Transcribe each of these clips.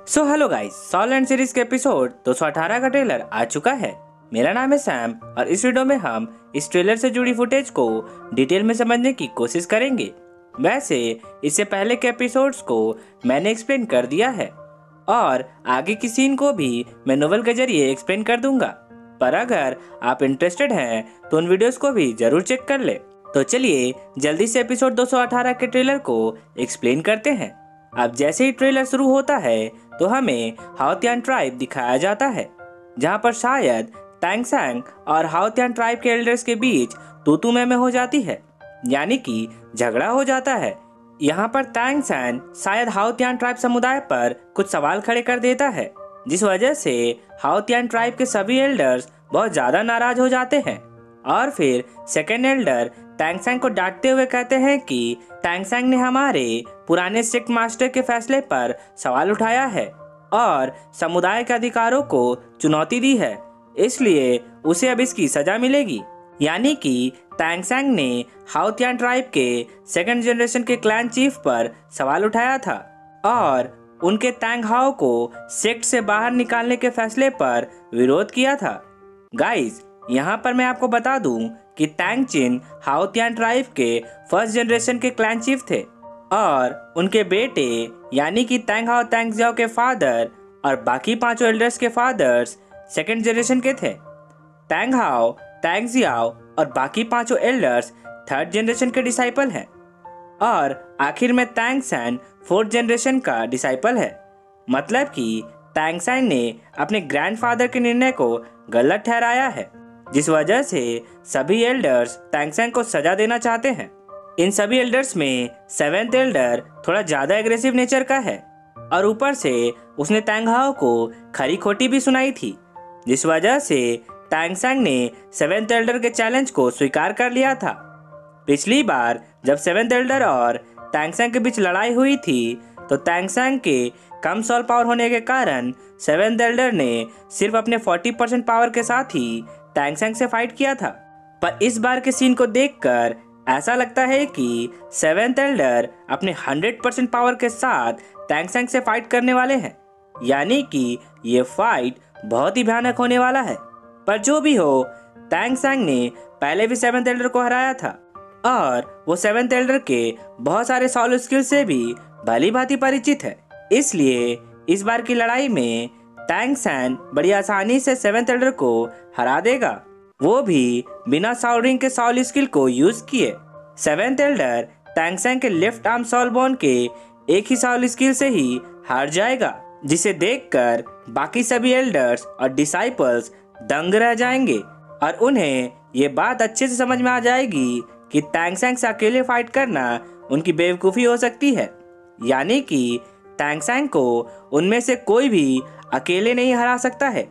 Hello guys, soul end series के episode 218 का trailer आ चुका है। मेरा नाम है सैम और इस वीडियो में हम इस ट्रेलर से जुड़ी फुटेज को डिटेल में समझने की कोशिश करेंगे। वैसे इससे पहले के एपिसोड्स को मैंने एक्सप्लेन कर दिया है और आगे की सीन को भी मैं नोवेल के जरिए एक्सप्लेन कर दूंगा, पर अगर आप इंटरेस्टेड हैं तो उन वीडियोस को भी जरूर चेक कर ले। तो चलिए जल्दी से एपिसोड 218 के ट्रेलर को एक्सप्लेन करते हैं। अब जैसे ही ट्रेलर शुरू होता है तो हमें हाओतियान ट्राइब दिखाया जाता है, जहां पर शायद टैंग सैंग और हाओतियान ट्राइब के एल्डर्स के बीच तू में हो जाती है, यानी कि झगड़ा हो जाता है। यहाँ पर टैंग सैंग शायद हाओतियान ट्राइब समुदाय पर कुछ सवाल खड़े कर देता है, जिस वजह से हाओतियान ट्राइब के सभी एल्डर्स बहुत ज्यादा नाराज हो जाते हैं और फिर सेकेंड एल्डर टैंग सैंग को डांटते हुए कहते हैं कि टैंग सैंग ने हमारे पुराने स्ट्रिक्ट मास्टर के फैसले पर सवाल उठाया है और समुदाय के अधिकारों को चुनौती दी है, इसलिए उसे अब इसकी सजा मिलेगी। यानी कि टैंग सैंग ने हाओतियान ट्राइब के सेकंड जनरेशन के क्लैन चीफ पर सवाल उठाया था और उनके टैंग हाओ को सेक्ट से बाहर निकालने के फैसले पर विरोध किया था। गाइस, यहाँ पर मैं आपको बता दूं कि टैंग चिन हाओतियान ट्राइब के फर्स्ट जनरेशन के क्लैन चीफ थे और उनके बेटे यानी कि टैंग हाओ टैंग जियाओ के फादर और बाकी पांचों एल्डर्स के फादर्स सेकंड जनरेशन के थे। टैंग हाओ, टैंग जियाओ और बाकी पांचों एल्डर्स थर्ड जनरेशन के डिसाइपल हैं और आखिर में टैंग सैंग फोर्थ जनरेशन का डिसाइपल है। मतलब कि टैंग सैंग ने अपने ग्रैंडफादर के निर्णय को गलत ठहराया है, जिस वजह से सभी एल्डर्स टैंग सैंग को सजा देना चाहते हैं। इन सभी एल्डर्स में सेवेंथ एल्डर थोड़ा ज्यादा एग्रेसिव नेचर का है और ऊपर से उसने टैंग हाओ को खरी खोटी भी सुनाई थी, जिस वजह से टैंग सैंग ने सेवेंथ एल्डर के चैलेंज को स्वीकार कर लिया था। पिछली बार जब सेवेंथ एल्डर और टैंग सैंग के बीच लड़ाई हुई थी तो टैंग सैंग के कम सोल पावर होने के कारण सेवेंथ एल्डर ने सिर्फ अपने 40% पावर के साथ ही टैंग सैंग से फाइट किया था। पर इस बार के सीन को देखकर ऐसा लगता है कि सेवेंथ एल्डर अपने 100% पावर के साथ टैंग सैंग से फाइट करने वाले हैं, यानी कि ये फाइट बहुत ही भयानक होने वाला है। पर जो भी हो, टैंग सैंग ने पहले भी सेवेंथ एल्डर को हराया था और वो सेवेंथ एल्डर के बहुत सारे सॉल स्किल से भी भली भांति परिचित है, इसलिए इस बार की लड़ाई में टैंग सैंग बड़ी आसानी से सेवेंथ एल्डर को हरा देगा, वो भी बिना सॉल रिंग के सॉल स्किल को यूज किए। सेवेंथ एल्डर टैंग सैंग के लेफ्ट आर्म सॉल बोन के एक ही सॉल स्किल से ही हार जाएगा, जिसे देखकर बाकी सभी एल्डर्स और डिसाइपल्स दंग रह जाएंगे और उन्हें ये बात अच्छे से समझ में आ जाएगी कि टैंग सैंग से अकेले फाइट करना उनकी बेवकूफ़ी हो सकती है, यानी कि टैंग सैंग को उनमें से कोई भी अकेले नहीं हरा सकता है।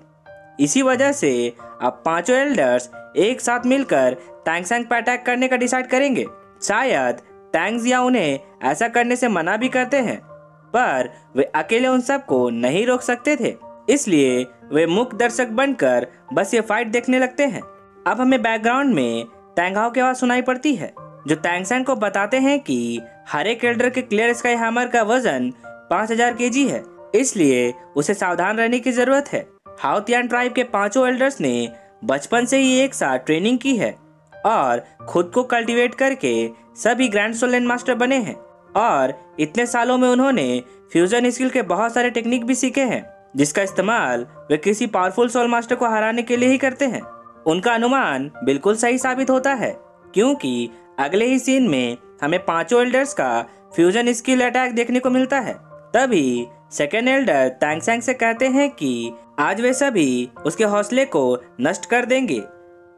इसी वजह से अब पांचों एल्डर्स एक साथ मिलकर टैंग सैंग पर अटैक करने का डिसाइड करेंगे। शायद टैंग जिया उन्हें ऐसा करने से मना भी करते हैं, पर वे अकेले उन सब को नहीं रोक सकते थे, इसलिए वे मुख्य दर्शक बनकर बस ये फाइट देखने लगते हैं। अब हमें बैकग्राउंड में टैंग हाओ की आवाज सुनाई पड़ती है, जो टैंग सैंग को बताते हैं कि हर एक एल्डर के क्लियर स्काई हैमर का वजन 5000 kg है, इसलिए उसे सावधान रहने की जरूरत है। हाओतियान ट्राइब के पांचों एल्डर्स ने बचपन से ही एक साथ ट्रेनिंग की है और खुद को कल्टीवेट करके सभी ग्रैंड सोल लैंड मास्टर बने हैं और इतने सालों में उन्होंने फ्यूजन स्किल के बहुत सारे टेक्निक भी सीखे हैं, जिसका इस्तेमाल वे किसी पावरफुल सोल मास्टर को हराने के लिए ही करते हैं। उनका अनुमान बिल्कुल सही साबित होता है, क्योंकि अगले ही सीन में हमें पांचों एल्डर्स का फ्यूजन स्किल अटैक देखने को मिलता है। तभी सेकेंड एल्डर टैंग सैंग से कहते हैं कि आज वे सभी उसके हौसले को नष्ट कर देंगे।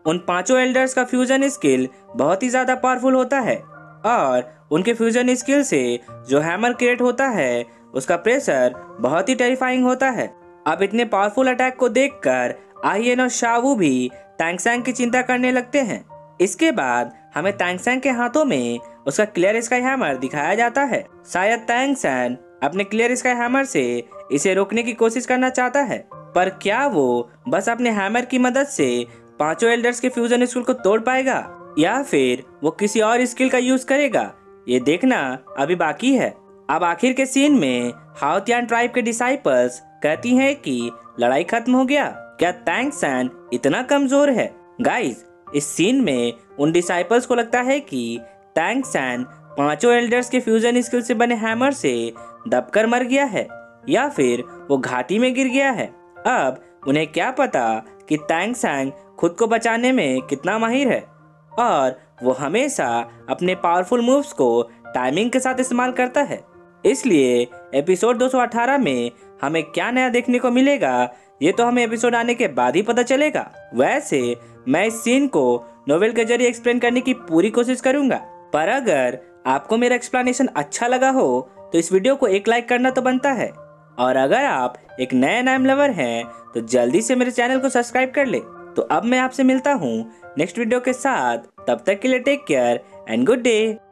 उन पांचों एल्डर्स का फ्यूजन स्किल बहुत ही ज्यादा पावरफुल होता है और उनके फ्यूजन स्किल से जो हैमर क्रिएट होता है उसका प्रेशर बहुत ही टेरिफाइंग होता है। अब इतने पावरफुल अटैक को देखकर आहियन और शावू भी टैंग सैंग की चिंता करने लगते हैं। इसके बाद हमें टैंग सैंग के हाथों में उसका क्लियर स्काई हैमर दिखाया जाता है। शायद टैंग सैंग अपने क्लियर स्काई हैमर से इसे रोकने की कोशिश करना चाहता है, पर क्या वो बस अपने हैमर की मदद से पांचों एल्डर्स के फ्यूजन स्किल को तोड़ पाएगा या फिर वो किसी और स्किल का यूज करेगा, ये देखना अभी बाकी है। अब आखिर के सीन में हाओतियान ट्राइब के डिसाइपल्स कहती हैं कि लड़ाई खत्म हो गया। क्या तांग सैन इतना कमजोर है? गाइस, इस सीन में उन डिसाइपल्स को लगता है कि तांग सैन 5 एल्डर्स के फ्यूजन स्किल से बने हैमर से दबकर मर गया है या फिर वो घाटी में गिर गया है। अब उन्हें क्या पता कि तांग सैन खुद को बचाने में कितना माहिर है और वो हमेशा अपने पावरफुल मूव्स को टाइमिंग के साथ इस्तेमाल करता है। इसलिए एपिसोड 218 में हमें क्या नया देखने को मिलेगा, ये तो हमें एपिसोड आने के बाद ही पता चलेगा। वैसे मैं इस सीन को नोवेल के जरिए एक्सप्लेन करने की पूरी कोशिश करूंगा, पर अगर आपको मेरा एक्सप्लेनेशन अच्छा लगा हो तो इस वीडियो को एक लाइक करना तो बनता है। और अगर आप एक नए एनिमे लवर हैं तो जल्दी से मेरे चैनल को सब्सक्राइब कर ले। तो अब मैं आपसे मिलता हूँ नेक्स्ट वीडियो के साथ। तब तक के लिए take care and good day.